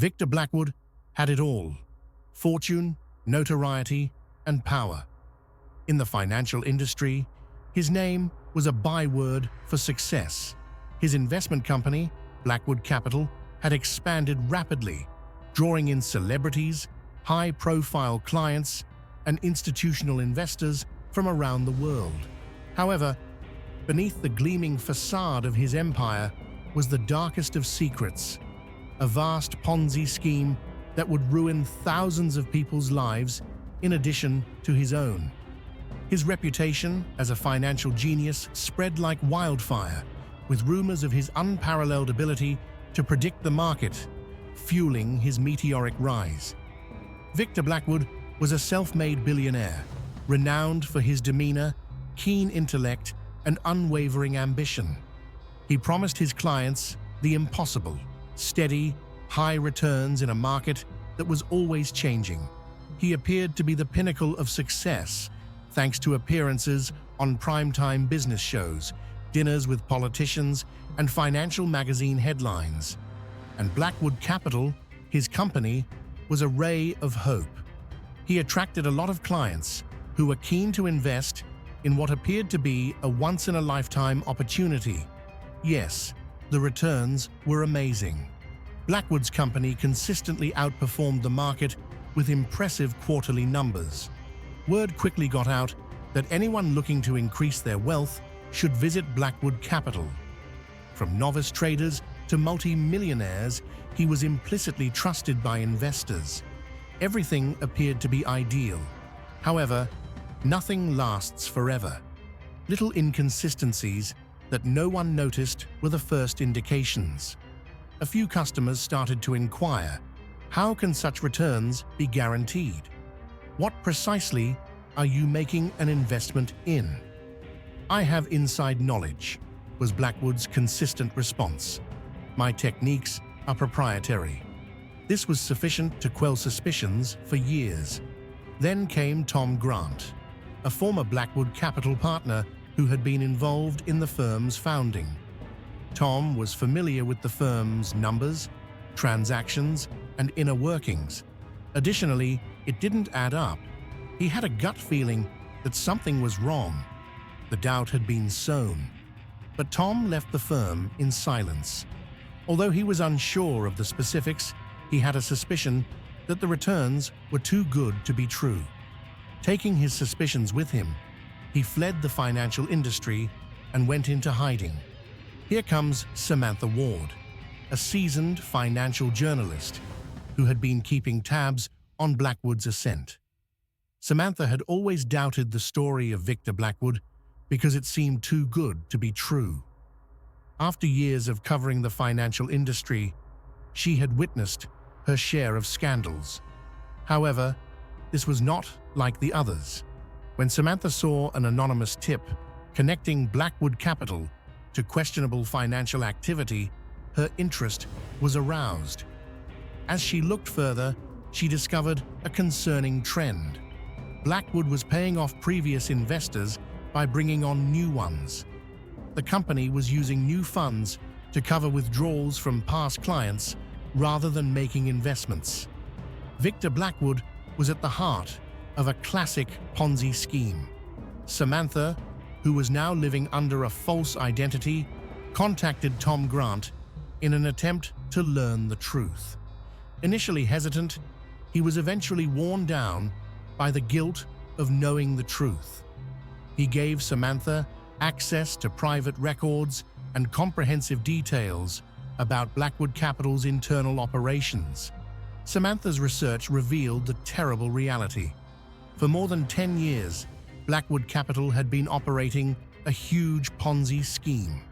Victor Blackwood had it all: fortune, notoriety, and power. In the financial industry, his name was a byword for success. His investment company, Blackwood Capital, had expanded rapidly, drawing in celebrities, high-profile clients, and institutional investors from around the world. However, beneath the gleaming facade of his empire was the darkest of secrets, a vast Ponzi scheme that would ruin thousands of people's lives in addition to his own. His reputation as a financial genius spread like wildfire, with rumors of his unparalleled ability to predict the market, fueling his meteoric rise. Victor Blackwood was a self-made billionaire, renowned for his demeanor, keen intellect, and unwavering ambition. He promised his clients the impossible: steady, high returns in a market that was always changing. He appeared to be the pinnacle of success, thanks to appearances on primetime business shows, dinners with politicians, and financial magazine headlines. And Blackwood Capital, his company, was a ray of hope. He attracted a lot of clients who were keen to invest in what appeared to be a once-in-a-lifetime opportunity. Yes, the returns were amazing. Blackwood's company consistently outperformed the market with impressive quarterly numbers. Word quickly got out that anyone looking to increase their wealth should visit Blackwood Capital. From novice traders to multi-millionaires, he was implicitly trusted by investors. Everything appeared to be ideal. However, nothing lasts forever. Little inconsistencies that no one noticed were the first indications. A few customers started to inquire, how can such returns be guaranteed? What precisely are you making an investment in? I have inside knowledge, was Blackwood's consistent response. My techniques are proprietary. This was sufficient to quell suspicions for years. Then came Tom Grant, a former Blackwood Capital partner who had been involved in the firm's founding. Tom was familiar with the firm's numbers, transactions, and inner workings. Additionally, it didn't add up. He had a gut feeling that something was wrong. The doubt had been sown. But Tom left the firm in silence. Although he was unsure of the specifics, he had a suspicion that the returns were too good to be true. Taking his suspicions with him, he fled the financial industry and went into hiding. Here comes Samantha Ward, a seasoned financial journalist who had been keeping tabs on Blackwood's ascent. Samantha had always doubted the story of Victor Blackwood because it seemed too good to be true. After years of covering the financial industry, she had witnessed her share of scandals. However, this was not like the others. When Samantha saw an anonymous tip connecting Blackwood Capital to questionable financial activity, her interest was aroused. As she looked further, she discovered a concerning trend. Blackwood was paying off previous investors by bringing on new ones. The company was using new funds to cover withdrawals from past clients rather than making investments. Victor Blackwood was at the heart of a classic Ponzi scheme. Samantha, who was now living under a false identity, contacted Tom Grant in an attempt to learn the truth. Initially hesitant, he was eventually worn down by the guilt of knowing the truth. He gave Samantha access to private records and comprehensive details about Blackwood Capital's internal operations. Samantha's research revealed the terrible reality. For more than 10 years, Blackwood Capital had been operating a huge Ponzi scheme.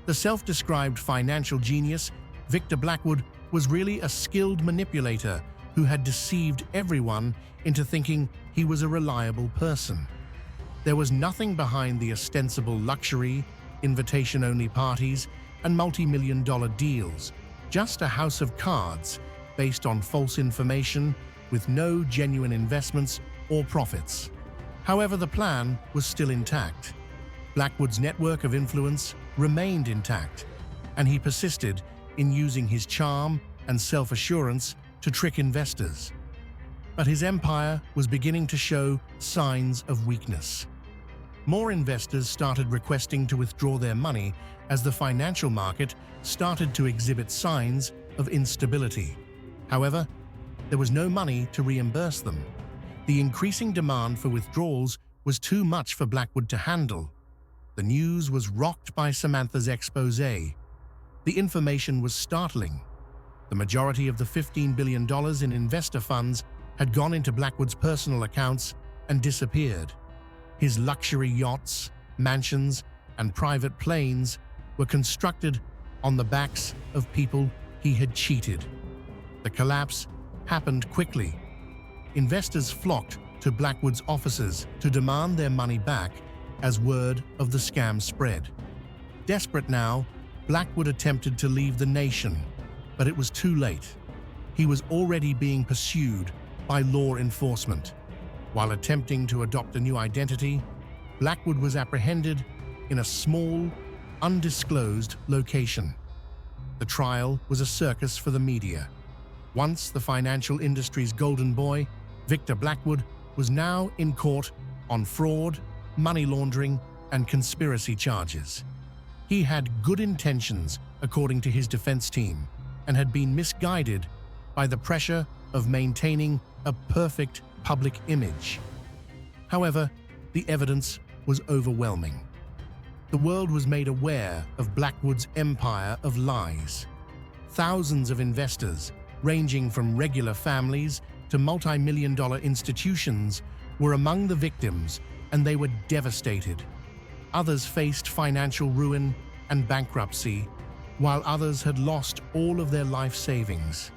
The self-described financial genius, Victor Blackwood, was really a skilled manipulator who had deceived everyone into thinking he was a reliable person. There was nothing behind the ostensible luxury, invitation-only parties, and multi-million-dollar deals, just a house of cards based on false information with no genuine investments or profits. However, the plan was still intact. Blackwood's network of influence remained intact, and he persisted in using his charm and self-assurance to trick investors. But his empire was beginning to show signs of weakness. More investors started requesting to withdraw their money as the financial market started to exhibit signs of instability. However, there was no money to reimburse them. The increasing demand for withdrawals was too much for Blackwood to handle. The news was rocked by Samantha's exposé. The information was startling. The majority of the $15 billion in investor funds had gone into Blackwood's personal accounts and disappeared. His luxury yachts, mansions, and private planes were constructed on the backs of people he had cheated. The collapse happened quickly. Investors flocked to Blackwood's offices to demand their money back as word of the scam spread. Desperate now, Blackwood attempted to leave the nation, but it was too late. He was already being pursued by law enforcement. While attempting to adopt a new identity, Blackwood was apprehended in a small, undisclosed location. The trial was a circus for the media. Once the financial industry's golden boy, Victor Blackwood was now in court on fraud, money laundering, and conspiracy charges. He had good intentions, according to his defense team, and had been misguided by the pressure of maintaining a perfect public image. However, the evidence was overwhelming. The world was made aware of Blackwood's empire of lies. Thousands of investors, ranging from regular families to multi-million-dollar institutions, were among the victims, and they were devastated. Others faced financial ruin and bankruptcy, while others had lost all of their life savings.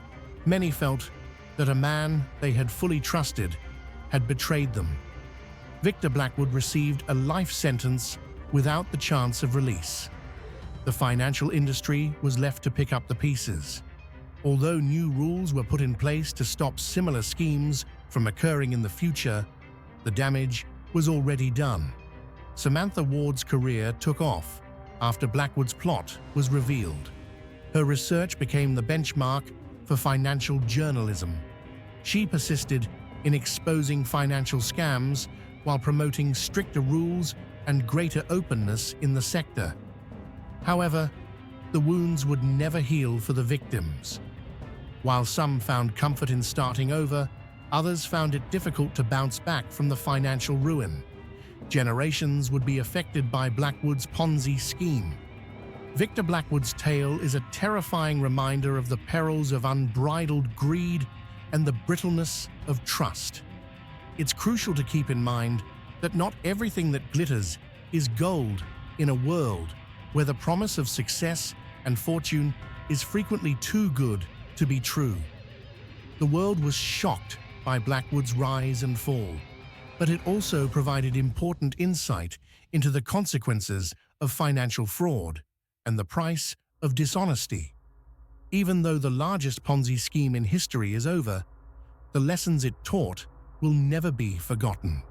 Many felt that a man they had fully trusted had betrayed them. Victor Blackwood received a life sentence without the chance of release. The financial industry was left to pick up the pieces. Although new rules were put in place to stop similar schemes from occurring in the future, the damage was already done. Samantha Ward's career took off after Blackwood's plot was revealed. Her research became the benchmark for financial journalism. She persisted in exposing financial scams while promoting stricter rules and greater openness in the sector. However, the wounds would never heal for the victims. While some found comfort in starting over, others found it difficult to bounce back from the financial ruin. Generations would be affected by Blackwood's Ponzi scheme. Victor Blackwood's tale is a terrifying reminder of the perils of unbridled greed and the brittleness of trust. It's crucial to keep in mind that not everything that glitters is gold in a world where the promise of success and fortune is frequently too good to be true. The world was shocked by Blackwood's rise and fall, but it also provided important insight into the consequences of financial fraud and the price of dishonesty. Even though the largest Ponzi scheme in history is over, the lessons it taught will never be forgotten.